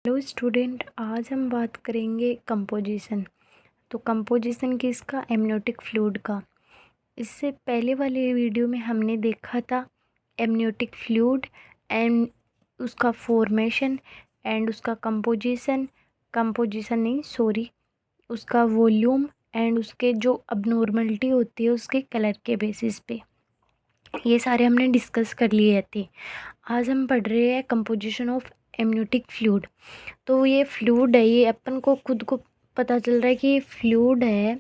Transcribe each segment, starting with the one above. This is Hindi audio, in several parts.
हेलो स्टूडेंट, आज हम बात करेंगे कंपोजिशन। तो कंपोजिशन किसका? एमनियोटिक फ्लूइड का। इससे पहले वाले वीडियो में हमने देखा था एमनियोटिक फ्लूइड एंड उसका फॉर्मेशन एंड उसका कंपोजिशन नहीं सॉरी उसका वॉल्यूम एंड उसके जो अबनॉर्मलिटी होती है उसके कलर के बेसिस पे। ये सारे हमने डिस्कस कर लिए थे। आज हम पढ़ रहे हैं कंपोजिशन ऑफ एमनियोटिक फ्लूइड। तो ये फ्लूइड है, ये अपन को खुद को पता चल रहा है कि ये फ्लूइड है।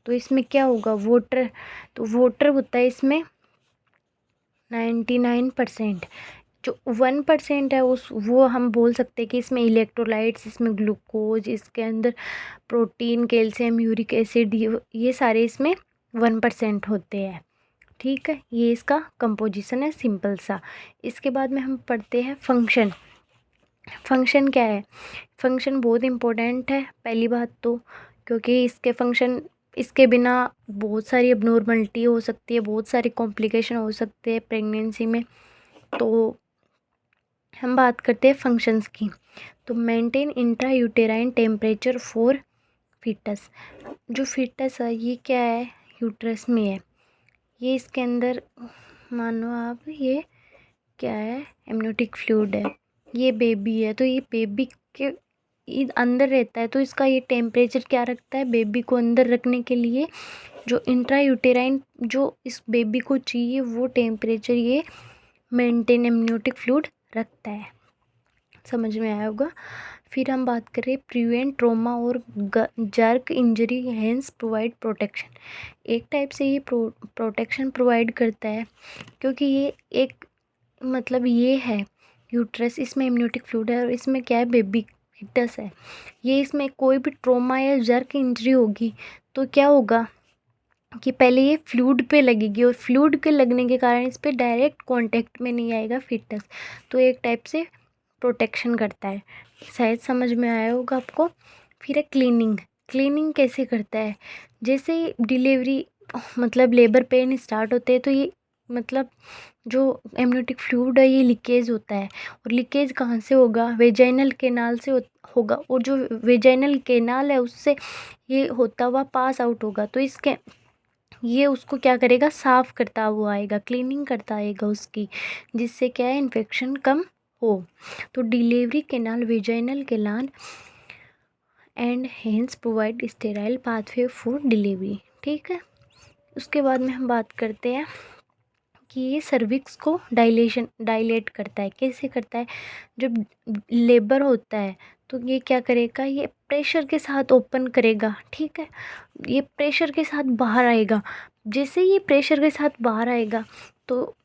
तो इसमें क्या होगा? वाटर। तो वाटर होता है इसमें 99%। जो 1% है उस वो हम बोल सकते हैं कि इसमें इलेक्ट्रोलाइट्स, इसमें ग्लूकोज, इसके अंदर प्रोटीन, कैल्शियम, यूरिक एसिड, ये सारे इसमें 1% होते हैं। ठीक है, ये इसका कंपोजिशन है सिंपल सा। इसके बाद में हम पढ़ते हैं फंक्शन। फंक्शन क्या है? फंक्शन बहुत इम्पोर्टेंट है पहली बात तो, क्योंकि इसके बिना बहुत सारी अबनॉर्मलिटी हो सकती है, बहुत सारी कॉम्प्लिकेशन हो सकते हैं प्रेगनेंसी में। तो हम बात करते हैं फंक्शंस की। तो maintain intrauterine temperature for foetus. जो फीटस है ये क्या है? यूट्रस में है। ये इसके अंदर मानो आप ये क्या है? एमनियोटिक फ्लूइड है। ये बेबी है, तो ये बेबी के अंदर रहता है। तो इसका ये टेम्परेचर क्या रखता है? बेबी को अंदर रखने के लिए जो इंट्रा यूटेराइन जो इस बेबी को चाहिए वो टेम्परेचर ये मेंटेन एमनियोटिक फ्लूइड रखता है। समझ में आया होगा। फिर हम बात करें प्रिवेंट ट्रोमा और jerk injury, hence provide protection. एक टाइप से ये प्रोटेक्शन प्रोवाइड करता है, क्योंकि ये एक मतलब ये है यूट्रस, इसमें एमनियोटिक फ्लूइड है और इसमें क्या है? बेबी फिटस है। ये इसमें कोई भी ट्रोमा या जर्क इंजरी होगी तो क्या होगा कि पहले ये फ्लूइड पे लगेगी और फ्लूइड के लगने के कारण इस पे डायरेक्ट कांटेक्ट में नहीं आएगा फिटस। तो एक टाइप से प्रोटेक्शन करता है। शायद समझ में आया होगा आपको। फिर है क्लीनिंग। क्लीनिंग कैसे करता है? जैसे ही डिलीवरी मतलब लेबर पेन स्टार्ट होते हैं तो ये मतलब जो एमनियोटिक फ्लूइड है ये लीकेज होता है। और लीकेज कहाँ से होगा? वेजाइनल केनाल से होगा। और जो वेजाइनल केनाल है उससे ये होता हुआ पास आउट होगा। तो इसके ये उसको क्या करेगा? साफ करता हुआ आएगा, क्लीनिंग करता आएगा उसकी, जिससे क्या है? इन्फेक्शन कम हो। तो delivery canal, vaginal canal and hence provide sterile pathway for delivery. ठीक है। उसके बाद में हम बात करते हैं कि ये सर्विक्स को डायलेट करता है। कैसे करता है? जब लेबर होता है तो ये क्या करेगा? ये प्रेशर के साथ ओपन करेगा। ठीक है, ये प्रेशर के साथ बाहर आएगा। जैसे ये प्रेशर के साथ बाहर आएगा तो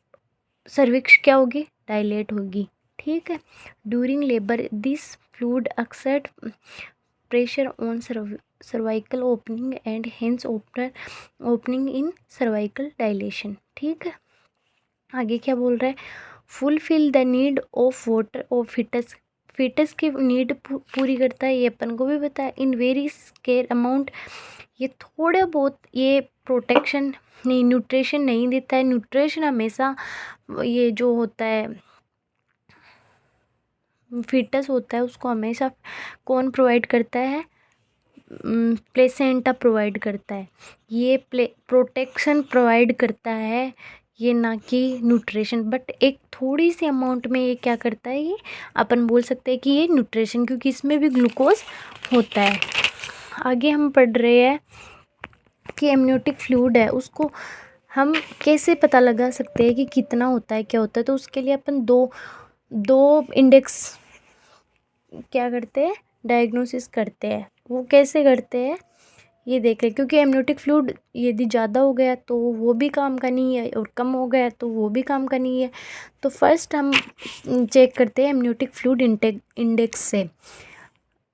सर्विक्स क्या होगी? डायलेट होगी। ठीक है। During labour this fluid exert pressure on cervical opening and hence opening in cervical dilation. ठीक है। आगे क्या बोल रहा है? Fulfil the need of water of foetus. Foetus की नीड पूरी करता है, ये अपन को भी पता है। इन वेरी स्केर अमाउंट, ये थोड़ा बहुत ये प्रोटेक्शन नहीं, न्यूट्रिशन नहीं देता है। न्यूट्रिशन हमेशा ये जो होता है फिटस होता है उसको हमेशा कौन प्रोवाइड करता है? प्लेसेंटा प्रोवाइड करता है। ये प्रोटेक्शन प्रोवाइड करता है, ये ना कि न्यूट्रिशन। बट एक थोड़ी सी अमाउंट में ये क्या करता है? ये अपन बोल सकते हैं कि ये न्यूट्रिशन, क्योंकि इसमें भी ग्लूकोज होता है। आगे हम पढ़ रहे हैं कि एमनियोटिक फ्लूइड है उसको हम कैसे पता लगा सकते हैं कि कितना होता है, क्या होता है। तो उसके लिए अपन दो दो इंडेक्स क्या करते हैं? डायग्नोसिस करते हैं। वो कैसे करते हैं ये देख रहे, क्योंकि एमनियोटिक फ्लूइड यदि ज़्यादा हो गया तो वो भी काम का नहीं है और कम हो गया तो वो भी काम का नहीं है। तो फर्स्ट हम चेक करते हैं एमनियोटिक फ्लूइड इंडेक्स से,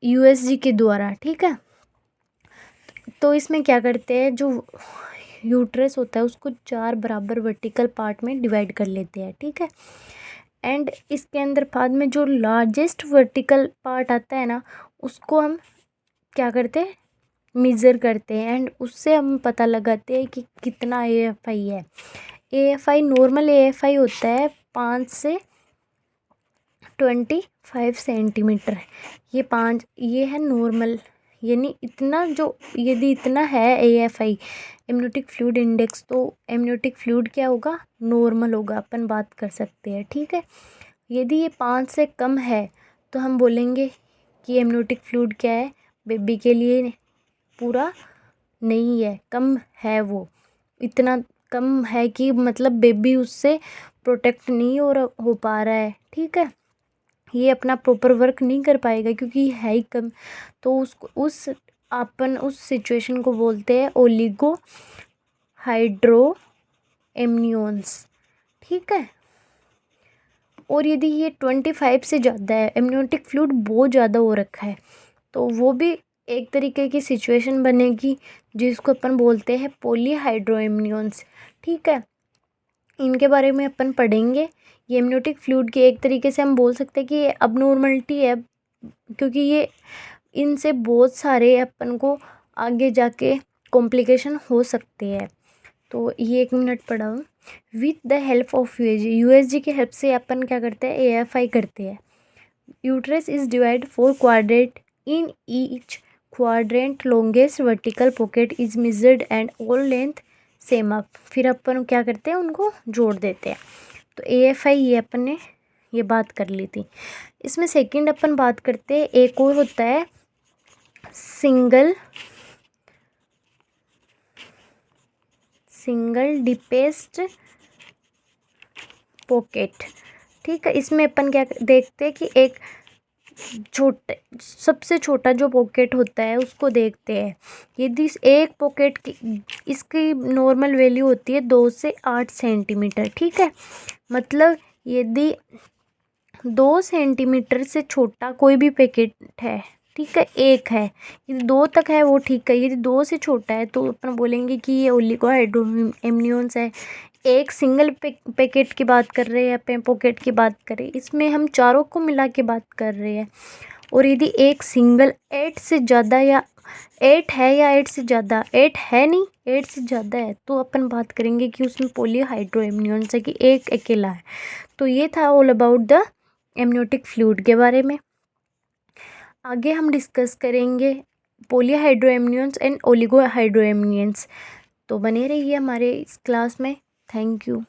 यूएसजी के द्वारा। ठीक है। तो इसमें क्या करते हैं? जो यूट्रस होता है उसको 4 बराबर वर्टिकल पार्ट में डिवाइड कर लेते हैं। ठीक है। एंड इसके अंदर बाद में जो लार्जेस्ट वर्टिकल पार्ट आता है ना उसको हम क्या करते हैं? मेज़र करते हैं एंड उससे हम पता लगाते हैं कि कितना एएफआई है। एएफआई नॉर्मल एएफआई होता है 5 से 25 सेंटीमीटर। ये है नॉर्मल, यानी इतना जो, यदि इतना है AFI एमनियोटिक फ्लूइड इंडेक्स, तो एमनियोटिक फ्लूइड क्या होगा, नॉर्मल होगा, अपन बात कर सकते हैं, ठीक है। यदि ये 5 से कम है तो हम बोलेंगे कि एमनियोटिक फ्लूइड क्या है, बेबी के लिए पूरा नहीं है, कम है, वो इतना कम है कि मतलब बेबी उससे प्रोटेक्ट नहीं हो पा रहा है, ठीक है। ये अपना प्रॉपर वर्क नहीं कर पाएगा क्योंकि है ही कम। तो उस सिचुएशन को बोलते हैं ओलिगो हाइड्रो एमनियोन्स, ठीक है। और यदि ये 25 से ज़्यादा है, एमनियोटिक फ्लूइड बहुत ज़्यादा हो रखा है, तो वो भी एक तरीके की सिचुएशन बनेगी जिसको अपन बोलते हैं पॉलीहाइड्रोएमनियोन्स, ठीक है। इनके बारे में अपन पढ़ेंगे। ये एमनियोटिक फ्लूइड की एक तरीके से हम बोल सकते हैं कि ये अबनॉर्मलिटी है, क्योंकि ये इनसे बहुत सारे अपन को आगे जाके कॉम्प्लिकेशन हो सकते हैं। तो ये 1 मिनट पढ़ाओ। With the help of USG की हेल्प से अपन क्या करते हैं, AFI करते हैं। Uterus is divide 4 quadrant, in each quadrant longest vertical pocket is measured and all length same up. फिर अपन क्या करते हैं, उनको जोड़ देते हैं। तो AFI ये अपन ने ये बात कर ली थी। इसमें सेकंड अपन बात करते हैं, एक और होता है सिंगल डिपेस्ड पॉकेट, ठीक है। इसमें अपन क्या देखते हैं कि एक सबसे छोटा जो पॉकेट होता है उसको देखते हैं। यदि एक पॉकेट की इसकी नॉर्मल वैल्यू होती है 2 से 8 सेंटीमीटर, ठीक है। मतलब यदि 2 सेंटीमीटर से छोटा कोई भी पैकेट है, ठीक है, एक है, यदि 2 तक है वो ठीक है। यदि 2 से छोटा है तो अपन बोलेंगे कि ये ओलिगोहाइड्रोएमनियोन्स है। एक सिंगल पैकेट की बात कर रहे हैं अपन, पॉकेट की बात कर रहे हैं, इसमें हम चारों को मिला के बात कर रहे हैं। और यदि एक सिंगल 8 से ज़्यादा या 8 है या 8 से ज़्यादा, 8 है नहीं 8 से ज़्यादा है, तो अपन बात करेंगे कि उसमें पॉलीहाइड्रोएमनियोन्स है, कि एक अकेला है। तो ये था all about the amniotic fluid के बारे में। आगे हम डिस्कस करेंगे पॉलीहाइड्रोएमनियोन्स एंड ओलिगोहाइड्रोएमनियोन्स। तो बने रहिए हमारे इस क्लास में। Thank you.